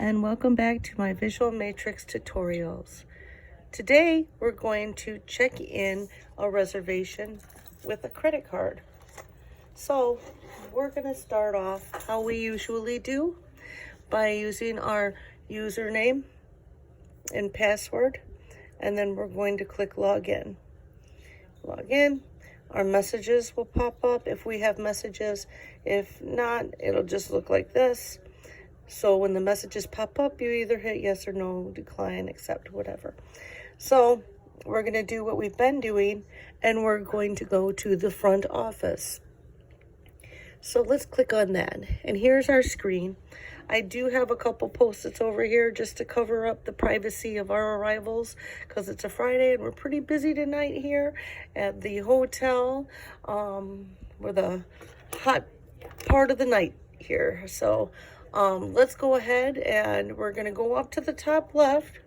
and welcome back to my visual matrix tutorials. Today we're going to check in a reservation with a credit card. So we're going to start off how we usually do by using our username and password, and then we're going to click login. Login. Our messages will pop up if we have messages. If not, it'll just look like this. So when the messages pop up, you either hit yes or no, decline, accept, whatever. So we're going to do what we've been doing, and we're going to go to the front office. So let's click on that. And here's our screen. I do have a couple post-its over here just to cover up the privacy of our arrivals because it's a Friday and we're pretty busy tonight here at the hotel. We're the hot part of the night here. So let's go ahead and we're going to go up to the top left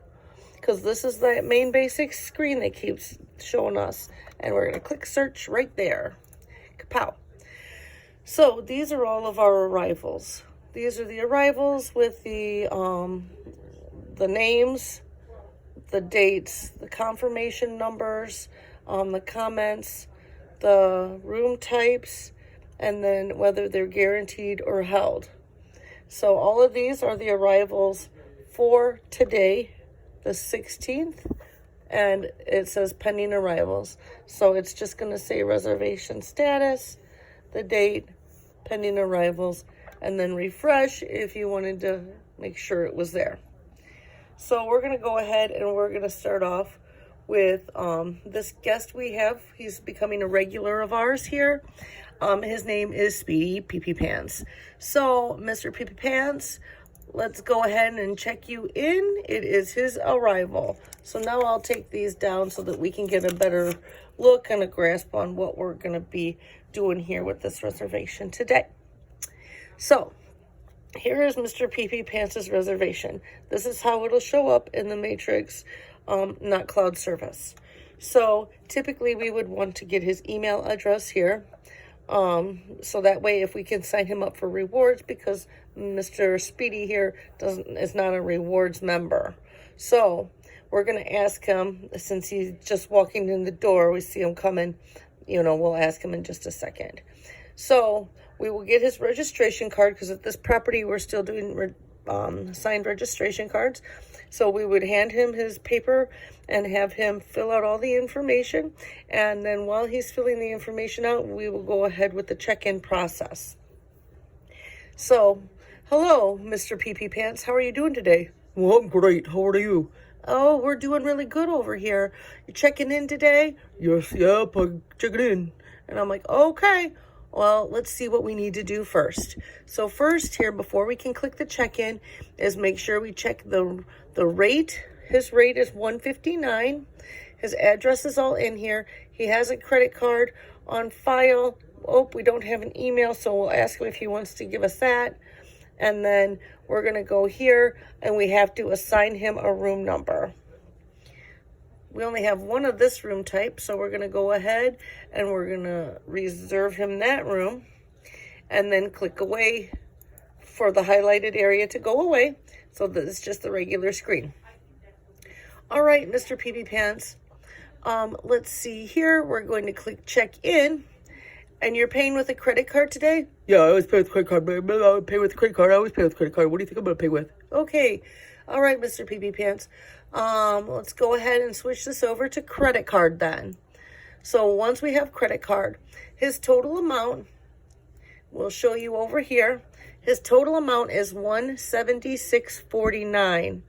because this is that main basic screen that keeps showing us. And we're going to click search right there. Kapow. So these are all of our arrivals. These are the arrivals with the names, the dates, the confirmation numbers, the comments, the room types, and then whether they're guaranteed or held. So all of these are the arrivals for today, the 16th, and it says pending arrivals. So it's just going to say reservation status, the date, pending arrivals, and then refresh if you wanted to make sure it was there. So we're going to go ahead and we're going to start off with this guest we have. He's becoming a regular of ours here. His name is Speedy Pee Pants. So Mr. Pee Pants, let's go ahead and check you in. It is his arrival. So now I'll take these down so that we can get a better look and a grasp on what we're going to be doing here with this reservation today. So here is Mr. Pee Pants' reservation. This is how it'll show up in the matrix, not cloud service. So typically we would want to get his email address here. So that way if we can sign him up for rewards, because Mr. Speedy here is not a rewards member. So we're going to ask him, since he's just walking in the door, we see him coming, we'll ask him in just a second. So we will get his registration card, because at this property we're still doing signed registration cards. So we would hand him his paper and have him fill out all the information. And then while he's filling the information out, we will go ahead with the check-in process. So, hello, Mr. Pee Pants. How are you doing today? Well, I'm great. How are you? Oh, we're doing really good over here. You checking in today? Yes, yep, I'm checking in. And I'm like, okay. Well, let's see what we need to do first. So first here, before we can click the check-in, is make sure we check the rate. His rate is $159. His address is all in here. He has a credit card on file. Oh, we don't have an email, so we'll ask him if he wants to give us that. And then we're going to go here, and we have to assign him a room number. We only have one of this room type, so we're going to go ahead and we're going to reserve him that room and then click away for the highlighted area to go away. So this is just the regular screen. All right, Mr. Pee Pants, let's see here. We're going to click check in, and you're paying with a credit card today? Yeah, I always pay with credit card. I pay with credit card. I always pay with credit card. What do you think I'm going to pay with? Okay. All right, Mr. Pee Pants. Let's go ahead and switch this over to credit card then. So once we have credit card, his total amount, we'll show you over here. His total amount is $176.49.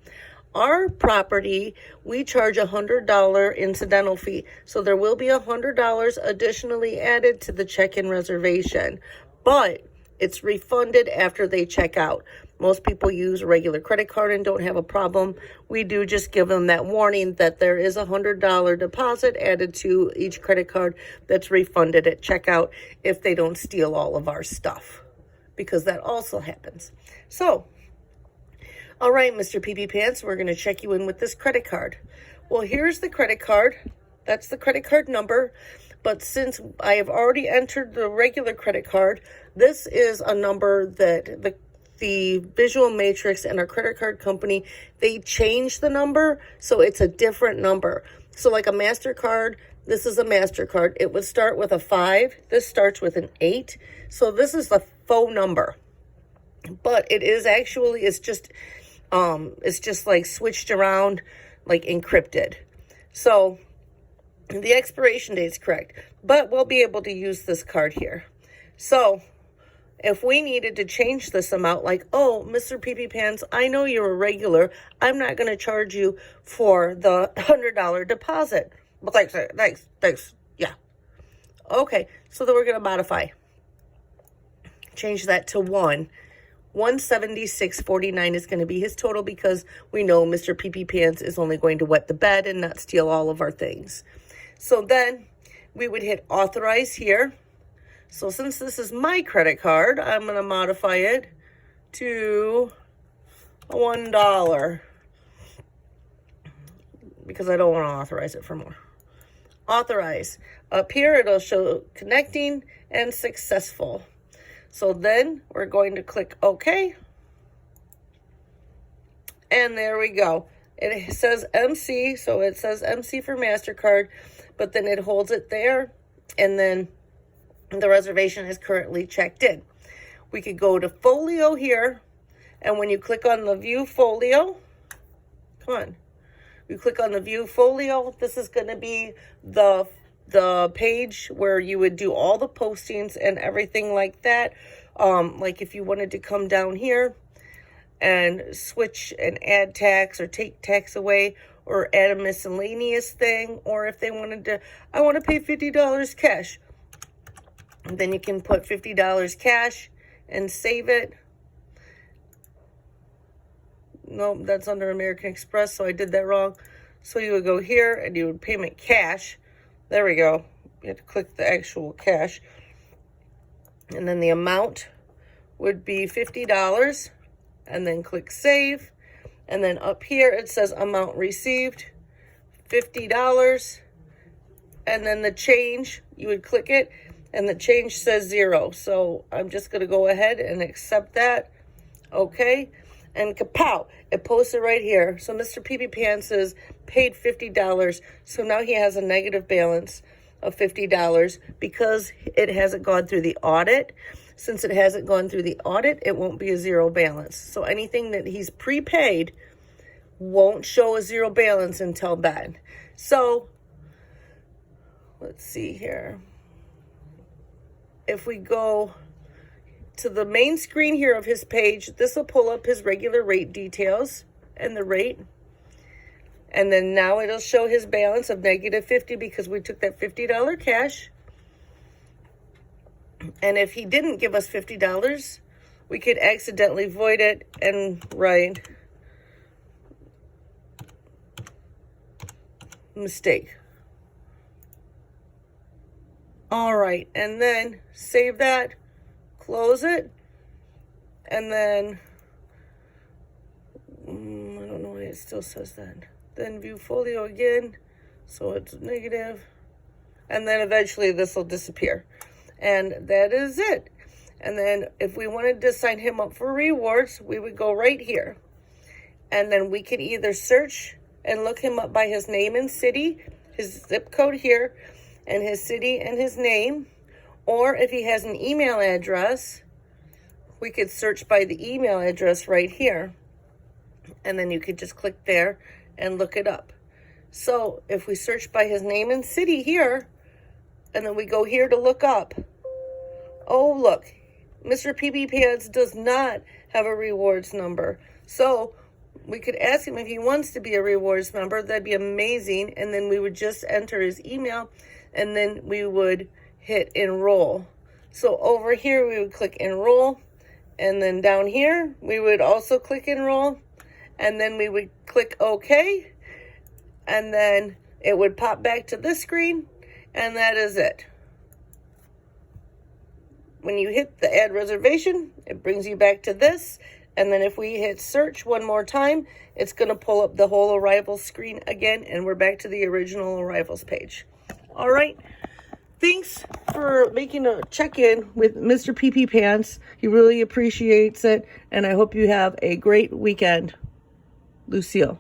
Our property, we charge $100 incidental fee. So there will be $100 additionally added to the check-in reservation, but it's refunded after they check out. Most people use a regular credit card and don't have a problem. We do just give them that warning that there is a $100 deposit added to each credit card that's refunded at checkout if they don't steal all of our stuff, because that also happens. So, all right, Mr. Pee Pants, we're going to check you in with this credit card. Well, here's the credit card. That's the credit card number. But since I have already entered the regular credit card, this is a number that the Visual Matrix and our credit card company, they change the number, so it's a different number. So like a MasterCard, this is a MasterCard. It would start with a 5. This starts with an 8. So this is the faux number. But it is actually, it's just like switched around, like encrypted. So the expiration date is correct, but we'll be able to use this card here. So if we needed to change this amount, like, oh, Mr. PP Pants, I know you're a regular. I'm not going to charge you for the $100 deposit. Well, thanks. Yeah. Okay, so then we're going to modify. Change that to 1. 176.49 is going to be his total because we know Mr. PP Pants is only going to wet the bed and not steal all of our things. So then we would hit authorize here. So since this is my credit card, I'm going to modify it to $1 because I don't want to authorize it for more. Authorize. Up here, it'll show connecting and successful. So then we're going to click OK. And there we go. It says MC, so it says MC for MasterCard, but then it holds it there, and then the reservation is currently checked in. We could go to Folio here, and when you click on the View Folio, come on, you click on the View Folio, this is going to be the page where you would do all the postings and everything like that. Like if you wanted to come down here and switch and add tax or take tax away or add a miscellaneous thing, or if they wanted to, I want to pay $50 cash. And then you can put $50 cash and save it. Nope, that's under American Express, so I did that wrong. So you would go here and you would payment cash. There we go. You have to click the actual cash. And then the amount would be $50. And then click save. And then up here it says amount received, $50. And then the change, you would click it. And the change says 0. So I'm just going to go ahead and accept that. Okay. And kapow, it posted right here. So Mr. PP Pants is paid $50. So now he has a negative balance of $50 because it hasn't gone through the audit. Since it hasn't gone through the audit, it won't be a 0 balance. So anything that he's prepaid won't show a 0 balance until then. So let's see here. If we go to the main screen here of his page, this will pull up his regular rate details and the rate. And then now it'll show his balance of negative 50 because we took that $50 cash. And if he didn't give us $50, we could accidentally void it and write mistake. All right, and then save that, close it, and then, I don't know why it still says that. Then view folio again, so it's negative, and then eventually this will disappear. And that is it. And then if we wanted to sign him up for rewards, we would go right here. And then we could either search and look him up by his name and city, his zip code here, and his city and his name. Or if he has an email address, we could search by the email address right here. And then you could just click there and look it up. So if we search by his name and city here, and then we go here to look up, oh, look, Mr. PP Pants does not have a rewards number. So we could ask him if he wants to be a rewards member. That'd be amazing. And then we would just enter his email, and then we would hit enroll. So over here, we would click enroll. And then down here, we would also click enroll. And then we would click OK. And then it would pop back to this screen. And that is it. When you hit the add reservation, it brings you back to this. And then if we hit search one more time, it's going to pull up the whole arrivals screen again. And we're back to the original arrivals page. All right. thanks for making a check-in with Mr. PP Pants. He really appreciates it, and I hope you have a great weekend. Lucille.